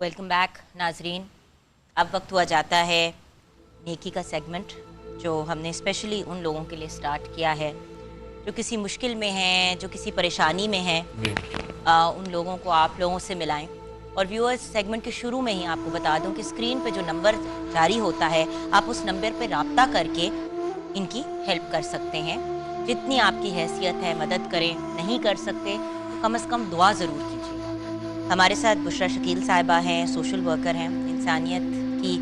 Welcome back नाजरीन। अब वक्त हुआ जाता है नेकी का सेगमेंट, जो हमने स्पेशली उन लोगों के लिए स्टार्ट किया है जो किसी मुश्किल में हैं, जो किसी परेशानी में हैं। उन लोगों को आप लोगों से मिलाएं। और व्यूअर्स, सेगमेंट के शुरू में ही आपको बता दूं कि स्क्रीन पे जो नंबर जारी होता है, आप उस नंबर पे राब्ता करके इनकी हेल्प कर सकते हैं। जितनी आपकी हैसियत है मदद करें, नहीं कर सकते तो कम से कम दुआ ज़रूर कीजिए। हमारे साथ बुशरा शकील साहिबा हैं, सोशल वर्कर हैं, इंसानियत की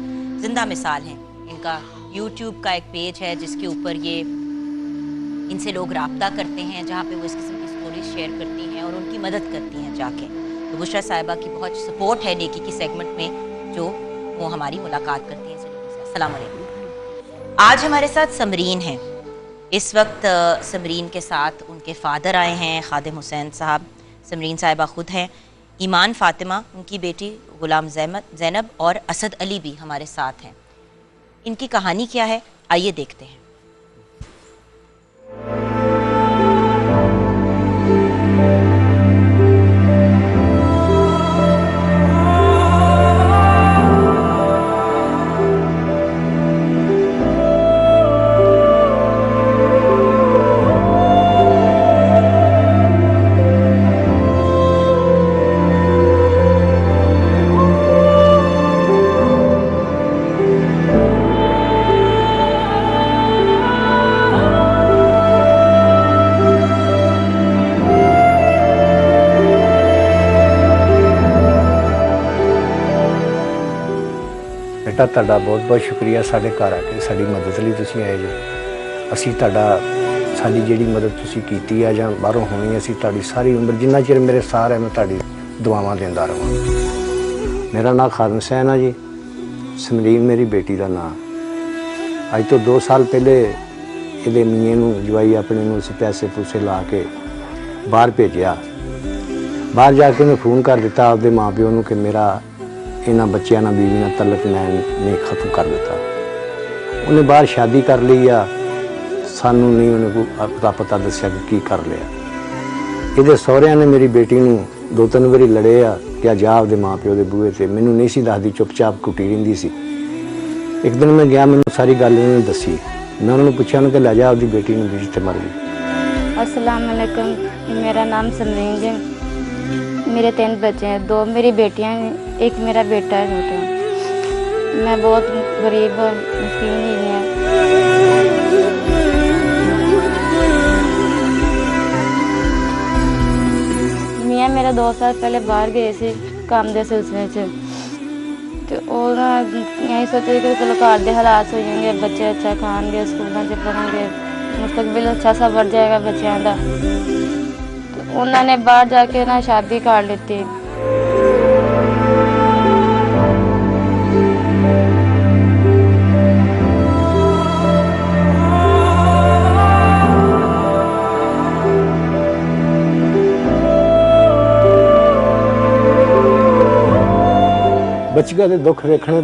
जिंदा मिसाल हैं। इनका यूट्यूब का एक पेज है जिसके ऊपर ये इनसे लोग राब्ता करते हैं, जहाँ पे वो इस किस्म की स्टोरीज शेयर करती हैं और उनकी मदद करती हैं जाके। तो बुशरा साहिबा की बहुत सपोर्ट है नेकी की सेगमेंट में, जो वो हमारी मुलाकात करती हैं से। अस्सलाम वालेकुम। आज हमारे साथ समरीन हैं। इस वक्त समरीन के साथ उनके फादर आए हैं, खादिम हुसैन साहब। समरीन साहिबा खुद हैं। ईमान फातिमा उनकी बेटी, गुलाम ज़ैनब और असद अली भी हमारे साथ हैं। इनकी कहानी क्या है, आइए देखते हैं। बेटा ਤੁਹਾਡਾ बहुत बहुत शुक्रिया ਸਾਡੇ ਘਰ ਆ ਕੇ ਸਾਡੀ ਮਦਦ ਲਈ ਤੁਸੀਂ ਆਏ ਜੀ। ਅਸੀਂ ਤੁਹਾਡਾ ਸਾਡੀ ਜਿਹੜੀ ਮਦਦ ਤੁਸੀਂ ਕੀਤੀ ਆ ਜਾਂ ਬਾਹਰੋਂ ਹੋਣੀ, ਅਸੀਂ ਤੁਹਾਡੀ ਸਾਰੀ ਉਮਰ ਜਿੰਨਾ ਚਿਰ ਮੇਰੇ ਸਾਹ ਹੈ ਮੈਂ ਤੁਹਾਡੀ ਦੁਆਵਾਂ ਦਿੰਦਾ ਰਹਾਂ। ਮੇਰਾ ਨਾਮ ਖਾਦਮ ਹੁਸੈਨ ਆ ਜੀ। ਸਮਰੀਨ ਮੇਰੀ ਬੇਟੀ ਦਾ ਨਾਮ। ਅੱਜ ਤੋਂ 2 ਸਾਲ ਪਹਿਲੇ ਇਹਦੇ ਮੀਆਂ ਨੂੰ, ਜਵਾਈ ਆਪਣੇ ਨੂੰ ਅਸੀਂ ਪੈਸੇ ਪੂਸੇ ਲਾ ਕੇ ਬਾਹਰ ਭੇਜਿਆ। ਬਾਹਰ ਜਾ ਕੇ ਉਹਨੇ ਫੋਨ ਕਰ ਦਿੱਤਾ ਆਪਦੇ ਮਾਂ ਪਿਓ ਨੂੰ ਕਿ ਮੇਰਾ इन्हों बच्चों ना बीवी ना तलक ने खत्म कर दिता। उन्हें बाहर शादी कर ली आ, सानू नहीं उन्हें कोई पता दसिया कि की कर लिया। ये सहुरिया ने मेरी बेटी नूं 2-3 बारी लड़े आ कि जा आपदे माँ प्यो के बूहे से। मैनू नहीं सी दसदी, चुपचाप कुटी रहिंदी सी। एक दिन मैं गया, मैनू सारी गल उन्होंने दसी। मैं उन्होंने पूछा कि लै जा आपकी बेटी नूं भी जिथे मर गई। अस्सलाम वालेकुम, मेरा नाम समरीन है। मेरे 3 बच्चे हैं, 2 मेरी बेटियां हैं, एक मेरा बेटा है छोटा। मैं बहुत गरीब और मिस्कीन ही है। मियाँ मेरा 2 साल पहले बाहर गए थे काम के सिलसिले से, तो यही सोचे कि चलो घर के हालात हो जाएंगे, बच्चे अच्छा खाएंगे, स्कूलों से पढ़ेंगे, मुस्तकबिल अच्छा सा बढ़ जाएगा बच्चों का। उन्होंने बाहर जाके ना शादी कर ली। बच्चियां के दुख वेखने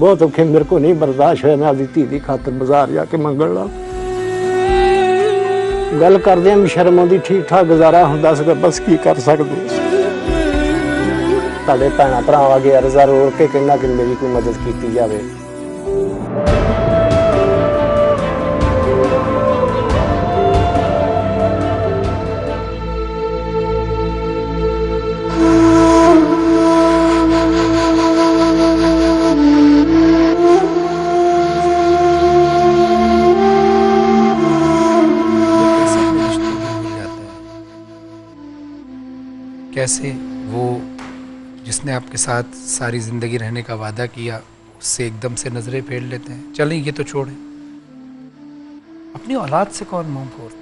बहुत औखे, मेरे को नहीं बर्दाश्त होया। मैं अपनी धी की खातर बाजार जाके मंगण ला गल करदे भी शर्म आउंदी। ठीक ठाक गुजारा हुंदा सीगा, बस की कर सकदे। तुहाडे भैणां भरावां अगे अर्ज़ा रोल के कहना कि मेरी कोई मदद की जाए। कैसे वो जिसने आपके साथ सारी ज़िंदगी रहने का वादा किया, उससे एकदम से नज़रें फेर लेते हैं। चलें ये तो छोड़ें, अपनी औलाद से कौन मुंह फोड़ता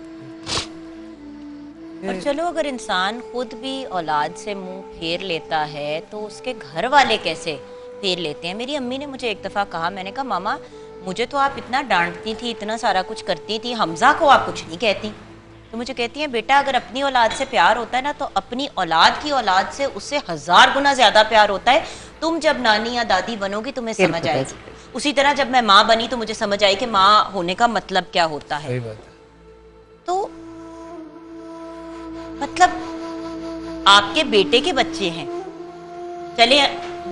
है? और चलो, अगर इंसान खुद भी औलाद से मुंह फेर लेता है तो उसके घर वाले कैसे फेर लेते हैं। मेरी अम्मी ने मुझे एक दफ़ा कहा, मैंने कहा मामा मुझे तो आप इतना डांटती थी, इतना सारा कुछ करती थी, हमजा को आप कुछ नहीं कहती। तो मुझे कहती हैं बेटा, अगर अपनी औलाद से प्यार होता है ना, तो अपनी औलाद की औलाद से उससे 1000 गुना ज़्यादा प्यार होता है। तुम जब नानी या दादी बनोगी तुम्हें समझ आएगी। उसी तरह जब मैं माँ बनी तो मुझे समझ आई कि माँ होने का मतलब क्या होता है। तो मतलब आपके बेटे के बच्चे हैं, चले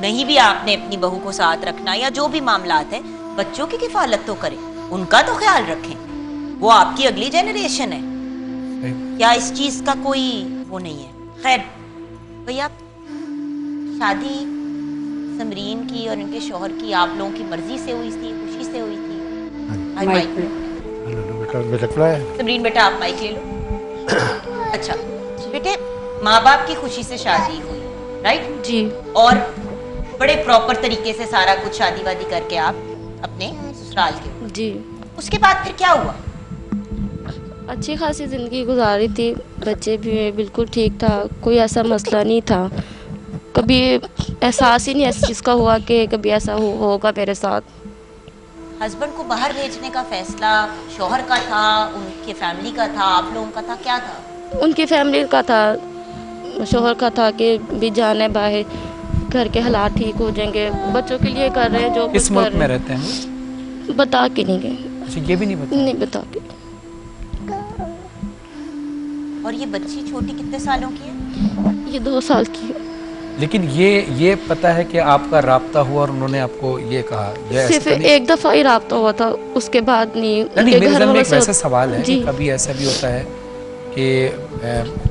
नहीं भी आपने अपनी बहू को साथ रखना या जो भी मामलात है, बच्चों की किफालत तो करें, उनका तो ख्याल रखें, वो आपकी अगली जनरेशन है। क्या इस चीज का कोई वो नहीं है? खैर भैया, शादी समरीन की और इनके शौहर की आप लोगों की मर्जी से हुई थी, खुशी से हुई थी? समरीन बेटा आप माइक ले लो। अच्छा बेटे, माँ बाप की खुशी से शादी हुई, राइट जी। और बड़े प्रॉपर तरीके से सारा कुछ शादी वादी करके आप अपने ससुराल के। जी। उसके बाद फिर क्या हुआ? अच्छी खासी ज़िंदगी गुजारी थी, बच्चे भी बिल्कुल ठीक था, कोई ऐसा मसला नहीं था, कभी एहसास ही नहीं इस चीज़ का हुआ कि कभी ऐसा होगा मेरे साथ। हस्बैंड को बाहर भेजने का फैसला शौहर का था, उनके फैमिली का था, आप लोगों का था, क्या था? उनकी फैमिली का था, शौहर का था कि भी जाना है बाहर, घर के हालात ठीक हो जाएंगे, बच्चों के लिए कर रहे हैं जो किस कुछ मुल्क कर में रहे रहते हैं? हैं। बता के नहीं गए। अच्छा, ये भी नहीं पता? नहीं बता के। और ये बच्ची छोटी कितने सालों की है? ये 2 साल की है। लेकिन ये पता है कि आपका राब्ता हुआ और उन्होंने आपको ये कहा? ये सिर्फ ऐसा तो नहीं? एक दफ़ा ही राब्ता हुआ था, उसके बाद नहीं। नहीं, मेरे ज़हन में एक वैसा सवाल है कि जी। कभी ऐसा भी होता है कि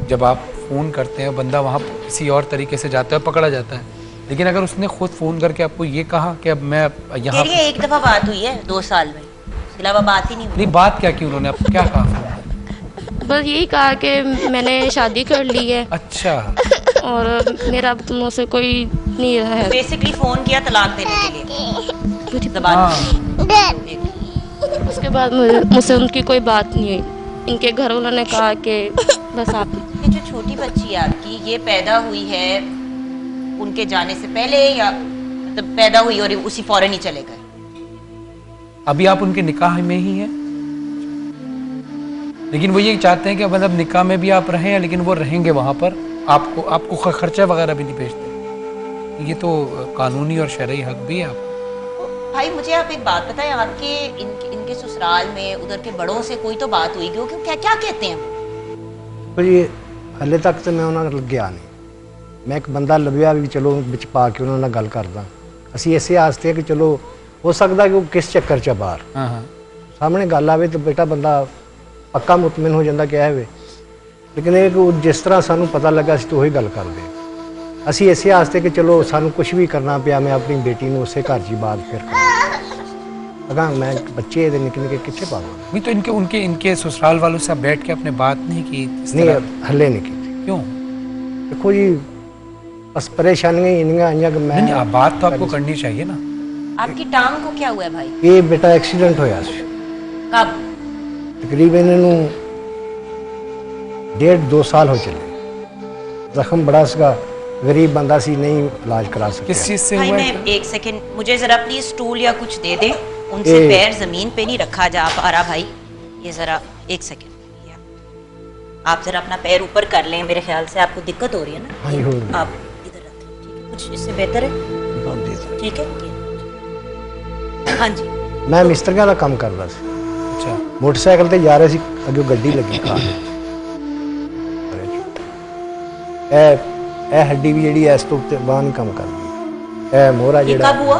जब आप फ़ोन करते हैं, बंदा वहाँ किसी और तरीके से जाता है, पकड़ा जाता है, लेकिन अगर उसने खुद फ़ोन करके आपको ये कहा कि अब मैं यहाँ, तेरी एक दफा बात हुई है 2 साल में, इसके अलावा बात ही नहीं हुई। नहीं, बात क्या की उन्होंने, आपको क्या कहा? बस यही कहा कि मैंने शादी कर ली है अच्छा। और मेरा अब तुम से कोई नहीं रहा है। बेसिकली फोन किया तलाक देने के लिए, जबान हाँ। उसके बाद मुझसे उनकी कोई बात नहीं हुई। इनके घर वालों ने कहा कि बस आप। ये जो छोटी बच्ची है आपकी, ये पैदा हुई है उनके जाने से पहले या मतलब पैदा हुई और उसी फौरन ही चले गए? अभी आप उनके निकाह में ही हैं, लेकिन वो ये चाहते हैं कि मतलब निकाह में भी आप रहें, लेकिन वो रहेंगे वहाँ पर, आपको खर्चा वगैरह भी नहीं भेजते। ये तो कानूनी और शरई हक भी है आपको। भाई मुझे आप एक बात बताएं, आपके इनके ससुराल में उधर के बड़ों से कोई तो बात हुई क्यों? क्या क्या कहते हैं वो? पर ये हले तक तो मैं उन्होंने ਲੱਗਿਆ नहीं। मैं एक बंदा ਲੱਭਿਆ भी चलो ਵਿੱਚ ਪਾ ਕੇ ਉਹਨਾਂ ਨਾਲ ਗੱਲ ਕਰਦਾ। ਅਸੀਂ ਇਸੇ ਆਸਤੇ ਕਿ ਚਲੋ ਹੋ ਸਕਦਾ ਕਿ ਉਹ ਕਿਸ ਚੱਕਰ 'ਚ ਬਾਹਰ हाँ। ਸਾਹਮਣੇ ਗੱਲ ਆਵੇ ਤਾਂ ਬੇਟਾ ਬੰਦਾ ਪੱਕਾ ਮੁਤਮਿਨ ਹੋ ਜਾਂਦਾ ਕਿ ਇਹ ਵੇ। ਲੇਕਿਨ ਇਹ ਕਿ ਜਿਸ ਤਰ੍ਹਾਂ ਸਾਨੂੰ ਪਤਾ ਲੱਗਾ ਅਸੀਂ ਤਾਂ ਉਹੀ ਗੱਲ ਕਰਦੇ ਹਾਂ। ਅਸੀਂ ਇਸੇ ਆਸਤੇ ਕਿ ਚਲੋ ਸਾਨੂੰ ਕੁਝ ਵੀ ਕਰਨਾ ਪਿਆ ਮੈਂ ਆਪਣੀ ਬੇਟੀ ਨੂੰ ਉਸੇ ਘਰ 'ਚ ਹੀ ਬਾਅਦ ਫਿਰ ਅਗਾਂ मैं बच्चे ਇਹਦੇ ਨਿੱਕੇ ਨਿੱਕੇ ਕਿੱਥੇ ਪਾਵਾਂ? नहीं तो इनके ससुराल वालों से आप बैठ के आपने बात नहीं की इस नहीं तरह? हले नहीं की। क्यों? देखो जी बस परेशानियां इन्नियां आईयां कि मैं नहीं, आप बात तो आपको करनी चाहिए ना। आपकी टांग को क्या हुआ है भाई? ये बेटा एक्सीडेंट होया सी कब? तकरीबन इन्हू 1.5-2 साल हो चले। जख्म बड़ा सगा, गरीब बंदा सी नहीं इलाज करा सके। किस चीज़ से भाई हुआ मैं है? एक सेकंड, मुझे जरा प्लीज स्टूल या कुछ दे दें। उनसे पैर जमीन पे नहीं रखा जा पा रहा भाई, ये जरा एक सेकंड आप जरा अपना पैर ऊपर कर लें। मेरे ख्याल से आपको दिक्कत हो रही है ना? हाँ जी, हो रही है। आप इधर रखें, ठीक है? कुछ इससे बेहतर है, ठीक है? हाँ जी। मैं मिस्त्रियों का काम करता सी। अच्छा। मोटरसाइकिल ते जा रहे सी, अगे गड्डी लगी कार ए हड्डी भी जी इस तो बाहर नहीं काम करती। ए मोहरा ये जेड़ा कब हुआ?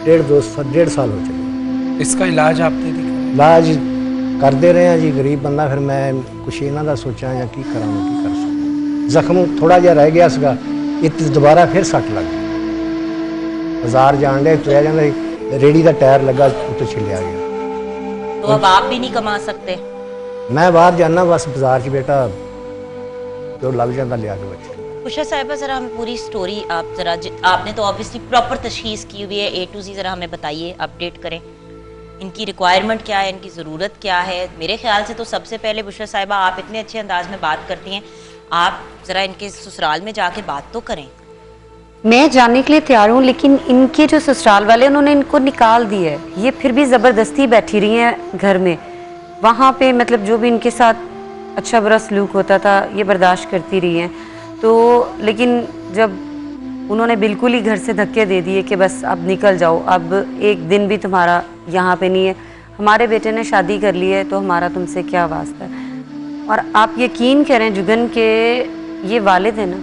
1.5 साल हो चले। इसका इलाज आपने दिखाया? इलाज करते रहे हैं जी, गरीब बंदा। फिर मैं कुछ इन्हों का सोचा या की करा की कर सकता। जख्म थोड़ा जहा रह गया सगा, इत दोबारा फिर सट लग गई। बाजार जान डे तुरया जाता, रेड़ी का टायर लगा उत्ते छिलिया गया। तो अब आप भी नहीं कमा सकते? मैं बाहर जाना बस बाजार च बेटा जो लग जाता लिया के बच्चे। खुशा साहिबा जरा हमें पूरी स्टोरी आप जरा आपने तो ऑब्वियसली प्रॉपर तशखीस की हुई है A to Z, जरा हमें बताइए, अपडेट करें। इनकी रिक्वायरमेंट क्या है, इनकी ज़रूरत क्या है? मेरे ख्याल से तो सबसे पहले बुशरा साहिबा आप इतने अच्छे अंदाज में बात करती हैं, आप ज़रा इनके ससुराल में जाके बात तो करें। मैं जाने के लिए तैयार हूँ, लेकिन इनके जो ससुराल वाले उन्होंने इनको निकाल दिया है। ये फिर भी ज़बरदस्ती बैठी रही हैं घर में। वहाँ पे मतलब जो भी इनके साथ अच्छा बुरा सलूक होता था ये बर्दाश्त करती रही हैं। तो लेकिन जब उन्होंने बिल्कुल ही घर से धक्के दे दिए कि बस अब निकल जाओ, अब एक दिन भी तुम्हारा यहाँ पे नहीं है, हमारे बेटे ने शादी कर ली है तो हमारा तुमसे क्या वास्ता है। और आप यकीन करें जुगन के ये वालिद है ना,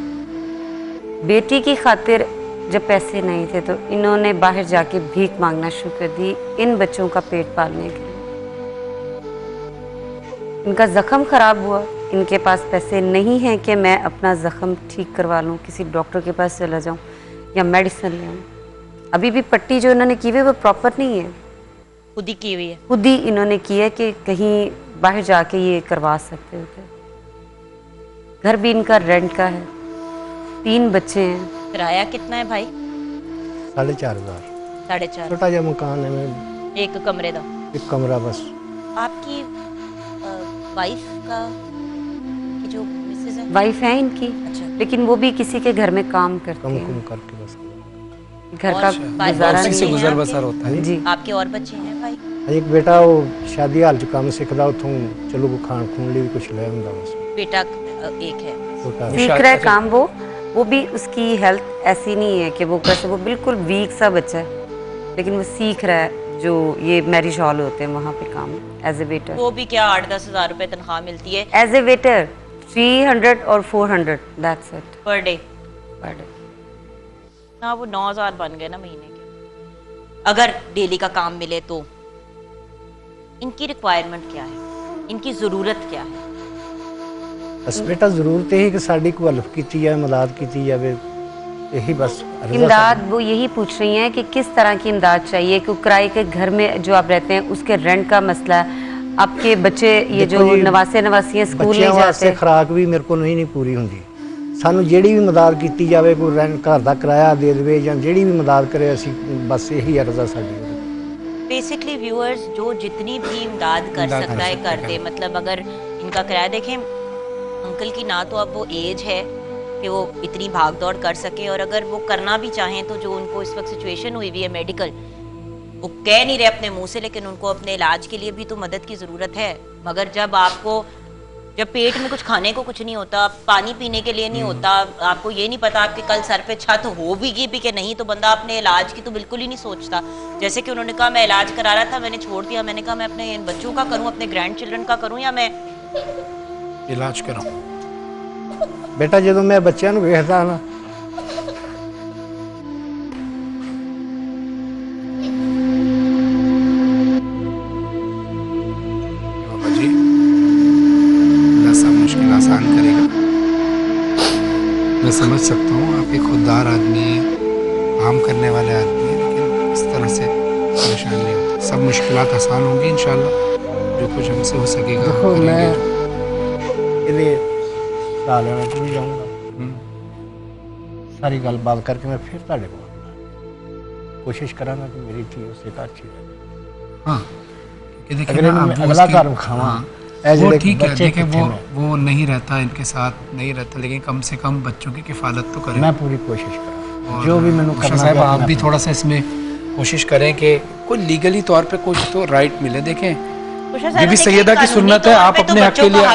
बेटी की खातिर जब पैसे नहीं थे तो इन्होंने बाहर जाके भीख मांगना शुरू कर दी इन बच्चों का पेट पालने के लिए। इनका ज़ख्म ख़राब हुआ, इनके पास पैसे नहीं हैं कि मैं अपना ज़ख्म ठीक करवा लूँ, किसी डॉक्टर के पास चला जाऊँ या मेडिसिन ले आऊँ। अभी भी पट्टी जो इन्होंने की हुई है वो प्रॉपर नहीं है, खुद ही की हुई है। खुद ही इन्होंने की है कि कहीं बाहर जाके ये करवा सकते होते। घर भी इनका रेंट का है, 3 बच्चे हैं। किराया कितना है भाई? 4,500। 4,500 छोटा जा मकान है, मैं एक कमरे का। एक कमरा बस। आपकी वाइफ का की जो मिसेज है? वाइफ है इनकी, अच्छा। लेकिन वो भी किसी के घर में काम करती कम है, कम करके बस। घर और का भाई गुजारा उसी से नहीं है। गुजर बसर होता है। जी आपके और बच्चे हैं भाई? एक बेटा वो शादी हाल च काम सिखदा, उतों चलो को खान खून लिए भी कुछ ले आंदा बस। बेटा एक है। छोटा सीख रहा है काम वो भी उसकी हेल्थ ऐसी नहीं है कि वो कैसे, वो बिल्कुल वीक सा बच्चा है, लेकिन वो सीख रहा है जो ये मैरिज हॉल होते हैं वहाँ पे काम एज ए वेटर। वो भी क्या 8-10 हज़ार रुपए तनख्वाह मिलती है एज ए वेटर 300 और 400 that's it per day. Per day. ना वो 9,000 बन गए ना महीने के, अगर डेली का काम मिले तो। इनकी रिक्वायरमेंट क्या है, इनकी ज़रूरत क्या है? बस बेटा जरूरत है कि साड़ी को हेल्प की जाए, मदद की जाए, यही बस। इमदाद वो यही पूछ रही हैं कि किस तरह की इमदाद चाहिए, क्योंकि किराए के घर में जो आप रहते हैं उसके रेंट का मसला है, आपके बच्चे ये जो नवासियां स्कूल नहीं जाते, खुराक भी मेरे को नहीं पूरी होंगी। सानू जेड़ी भी मदद की जाए, कोई रेंट घर का किराया दे दे या जेड़ी भी मदद करे, असी बस यही अर्ज़ा साडी। बेसिकली व्यूअर्स जो जितनी भी इमदाद कर सकता है कर दे। मतलब अगर इनका किराया देखें, अंकल की ना तो अब वो एज है कि वो इतनी भाग दौड़ कर सके, और अगर वो करना भी चाहें तो जो उनको इस वक्त सिचुएशन हुई हुई है मेडिकल, वो कह नहीं रहे अपने मुंह से, लेकिन उनको अपने इलाज के लिए भी तो मदद की ज़रूरत है। मगर जब पेट में कुछ खाने को कुछ नहीं होता, पानी पीने के लिए नहीं होता, आपको ये नहीं पता आपके कल सर पे छत होगी भी कि नहीं, तो बंदा अपने इलाज की तो बिल्कुल ही नहीं सोचता। जैसे कि उन्होंने कहा मैं इलाज करा रहा था, मैंने छोड़ दिया, मैंने कहा मैं अपने बच्चों का करूं, अपने ग्रैंड चिल्ड्रन का करूं या मैं इलाज कराऊं। बेटा जो मैं बच्चों को वेखदा ना, बाबा जी अल्लाह सब मुश्किल आसान करेगा। मैं समझ सकता हूँ आप एक खुददार आदमी हैं, काम करने वाले आदमी हैं, लेकिन इस तरह से परेशान नहीं होता। सब मुश्किलात आसान होंगी इंशाल्लाह, जो कुछ हमसे हो सकेगा हम देखो मैं करेंगे। ये ला लेना तो नहीं जाऊँगा, सारी गलबात करके मैं फिर तुहाडे कोल कोशिश करांगा कि मेरी धी उसे घर अच्छी रहे। हाँ, कि देखिए अगर ना, मैं अब वो अगला उसकी- घर खावा, हाँ, ऐसे वो देख ठीक है, बच्चे देखिए कितने वो नहीं रहता इनके साथ, नहीं रहता, लेकिन कम से कम बच्चों की किफालत तो करें। मैं पूरी कोशिश करूँ और जो भी मैंने मुर्शद करना साहब है, आप मैं भी अपना- थोड़ा सा इसमें कोशिश करें कि कोई लीगली तौर पे कुछ तो राइट मिले। देखें बीबी सैयदा की सुन्नत है, आप अपने हक के लिए,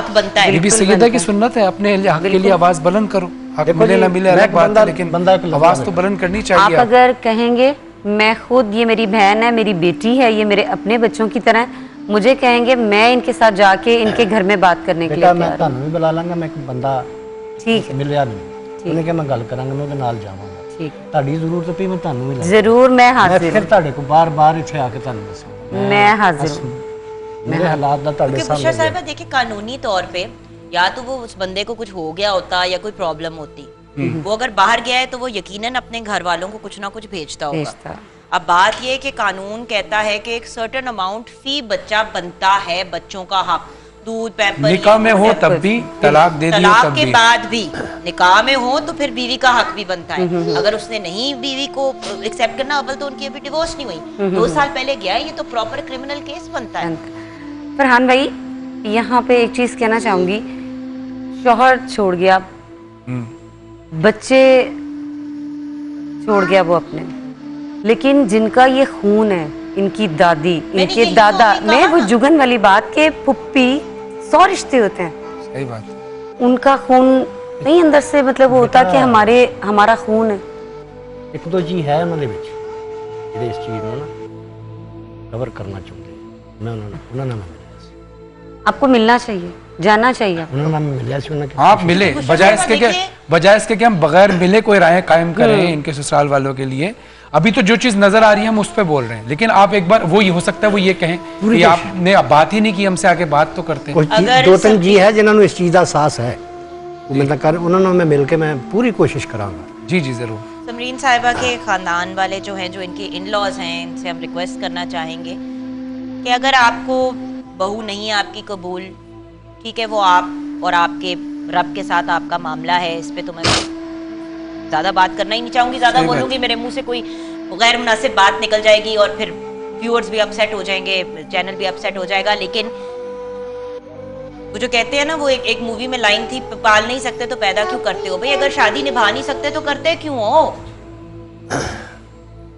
बीबी सैयदा की सुन्नत है, अपने हक के लिए आवाज बुलंद करो। हक देखो मिले जी, ना मिले मैं अलग बात बंदा- है, लेकिन बंदा एक लफ्ज़ आवाज है। तो बुलंद करनी आप चाहिए। अगर कहेंगे मैं खुद, ये मेरी बहन है, मेरी बेटी है, ये मेरे अपने बच्चों की तरह है, मुझे कहेंगे मैं इनके साथ जाके इनके घर में बात करने के लिए बेटा मैं तैयार हूं। ਤੁਹਾਨੂੰ ਵੀ ਬੁਲਾ ਲਾਂਗਾ, ਮੈਂ ਇੱਕ ਬੰਦਾ ठीक है, ਮਿਲਿਆ ਨਹੀਂ, ਉਹਨੇ ਕਿਹਾ ਮੈਂ ਗੱਲ ਕਰਾਂਗਾ, ਮੈਂ ਉਹਦੇ ਨਾਲ ਜਾਵਾਂਗਾ। ठीक, ਤੁਹਾਡੀ ਜ਼ਰੂਰਤ ਪਈ ਮੈਂ ਤੁਹਾਨੂੰ ਵੀ ਲੈ जरूर मैं ਮੈਂ हाजिर ਫਿਰ हूँ, ਤੁਹਾਡੇ ਕੋਲ ਬਾਰ-ਬਾਰ ਇੱਥੇ ਆ ਕੇ ਤੁਹਾਨੂੰ ਦੱਸਾਂਗਾ। मैं हाजिर हूँ। ਮੇਰੇ ਹਾਲਾਤ ਦਾ ਤੁਹਾਡੇ क्योंकि मुर्शद ਸਾਹਮਣੇ साहिबा देखिए कानूनी तौर पे या तो वो उस बंदे को कुछ हो गया होता या कोई प्रॉब्लम होती, वो अगर बाहर गया है तो वो यकीनन अपने घर वालों को कुछ ना कुछ भेजता होगा। भेजता। अब बात ये है कि कानून कहता है कि एक सर्टेन अमाउंट फी बच्चा बनता है, बच्चों का हक, दूध पैम्पर, निकाह में हो तब भी, तलाक दे दियो तलाक तब के भी। बाद भी, निकाह में हो तो फिर बीवी का हक भी बनता है। अगर उसने नहीं बीवी को एक्सेप्ट करना, अव्वल तो उनकी अभी डिवोर्स नहीं हुई, 2 साल पहले गया है, ये तो प्रॉपर क्रिमिनल केस बनता है। फरहान भाई यहाँ पे एक चीज कहना चाहूंगी, शौहर छोड़ गया, बच्चे छोड़ गया वो अपने, लेकिन जिनका ये खून है, इनकी दादी, इनके यही तो दादा, अभी मैं कहा वो ना। जुगन वाली बात के पुप्पी 100 रिश्ते होते हैं, सही बात है। उनका खून नहीं अंदर से मतलब वो होता कि हमारा खून है। ਇੱਕ ਦੋ ਜੀ ਹੈ ਉਹਨਾਂ ਦੇ ਵਿੱਚ ਜਿਹੜੇ ਇਸ ਚੀਜ਼ ਨੂੰ ਨਾ ਕਵਰ ਕਰਨਾ ਚਾਹੁੰਦੇ, ਮੈਂ ਉਹਨਾਂ ਨਾਲ ਮਿਲਿਆ ਸੀ। आपको मिलना चाहिए, जाना चाहिए। उन्होंने मिला सी उन्होंने आप मिले, बजाय इसके कि हम बगैर मिले कोई राय कायम करें इनके ससुराल वालों के लिए। अभी तो जो चीज नजर आ रही है हम उस पर बोल रहे हैं, लेकिन आप एक बार वो ये हो सकता है वो ये कहें कि आपने बात ही नहीं की हमसे, आके बात तो करते हैं। दो तीन जी है जिन्होंने इस चीज का एहसास है, मतलब कर उन्होंने मैं मिल के मैं पूरी कोशिश करांगा। जी जी जरूर। समरीन साहिबा के खानदान वाले जो हैं, जो इनके इन लॉज हैं, इनसे हम रिक्वेस्ट करना चाहेंगे कि अगर आपको बहू नहीं है आपकी कबूल, ठीक है, वो आप और आपके रब के साथ आपका मामला है, इस पे तो मैं ज़्यादा बात करना ही नहीं चाहूँगी। ज़्यादा बोलूँगी मेरे मुंह से कोई गैर मुनासिब बात निकल जाएगी और फिर व्यूअर्स भी अपसेट हो जाएंगे, चैनल भी अपसेट हो जाएगा। लेकिन वो जो कहते हैं ना, वो एक मूवी में लाइन थी, पाल नहीं सकते तो पैदा क्यों करते हो। भाई अगर शादी निभा नहीं सकते तो करते क्यों हो?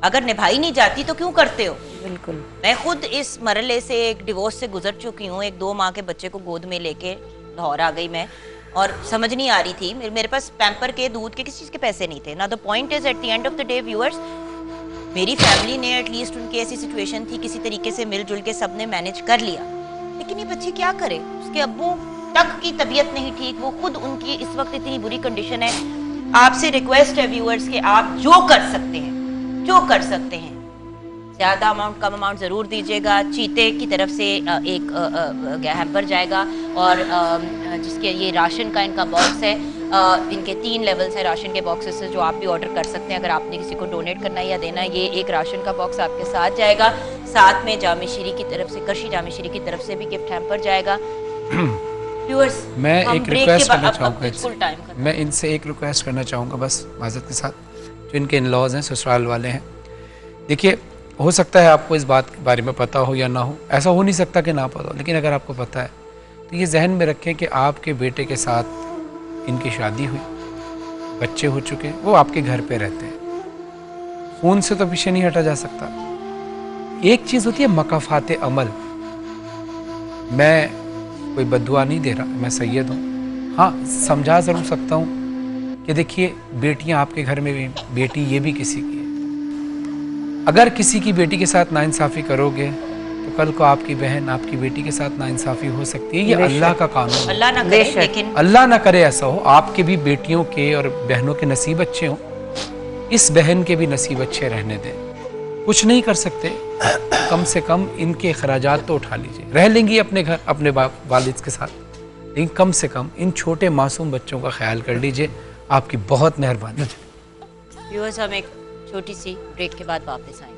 अगर निभाई नहीं जाती तो क्यों करते हो? बिल्कुल। मैं खुद इस मरले से, एक डिवोर्स से गुजर चुकी हूँ। एक 2 माह के बच्चे को गोद में लेके लाहौर आ गई मैं, और समझ नहीं आ रही थी, मेरे पास पैम्पर के, दूध के, किसी चीज़ के पैसे नहीं थे ना। The point is at the end of the day viewers, मेरी फैमिली ने एटलीस्ट, उनकी ऐसी सिचुएशन थी, किसी तरीके से मिलजुल के सबने मैनेज कर लिया। लेकिन ये बच्ची क्या करे, उसके अब्बू तक की तबीयत नहीं ठीक, वो खुद, उनकी इस वक्त इतनी बुरी कंडीशन है। आपसे रिक्वेस्ट है व्यूअर्स कि आप जो कर सकते हैं, जो कर सकते हैं, ज़्यादा अमाउंट कम अमाउंट ज़रूर दीजिएगा। चीते की तरफ से एक हैम्पर जाएगा, और जिसके ये राशन का इनका बॉक्स है, इनके 3 लेवल्स है राशन के बॉक्सेस से, जो आप भी ऑर्डर कर सकते हैं अगर आपने किसी को डोनेट करना है या देना है। ये एक राशन का बॉक्स आपके साथ जाएगा, साथ में जामे शीरी की तरफ से, करशी जामे शीरी की तरफ से भी गिफ्ट हैम्पर जाएगा। व्यूअर्स, मैं एक रिक्वेस्ट करना चाहूँगा, मैं इनसे एक रिक्वेस्ट करना चाहूँगा बस माज़रत के साथ, जो इनके इन लॉज हैं, ससुराल वाले हैं। देखिए, हो सकता है आपको इस बात के बारे में पता हो या ना हो, ऐसा हो नहीं सकता कि ना पता हो, लेकिन अगर आपको पता है तो ये जहन में रखें कि आपके बेटे के साथ इनकी शादी हुई, बच्चे हो चुके हैं, वो आपके घर पे रहते हैं, खून से तो पीछे नहीं हटा जा सकता। एक चीज़ होती है मकाफात अमल। मैं कोई बद्दुआ नहीं दे रहा, मैं सैयद हूँ। हाँ, समझा ज़रूर सकता हूँ कि देखिए, बेटियाँ आपके घर में भी, बेटी ये भी किसी की है। अगर किसी की बेटी के साथ नाइंसाफ़ी करोगे तो कल को आपकी बहन आपकी बेटी के साथ नाइंसाफ़ी हो सकती है। ये अल्लाह का कानून है। अल्लाह ना करे, लेकिन अल्लाह ना करे ऐसा हो, आपके भी बेटियों के और बहनों के नसीब अच्छे हों, इस बहन के भी नसीब अच्छे रहने दें। कुछ नहीं कर सकते, कम से कम इनके अखराजात तो उठा लीजिए। रह लेंगी अपने घर अपने वालिद के साथ, लेकिन कम से कम इन छोटे मासूम बच्चों का ख्याल कर लीजिए। आपकी बहुत मेहरबानी। व्यूअर्स, हम एक छोटी सी ब्रेक के बाद वापस आएंगे।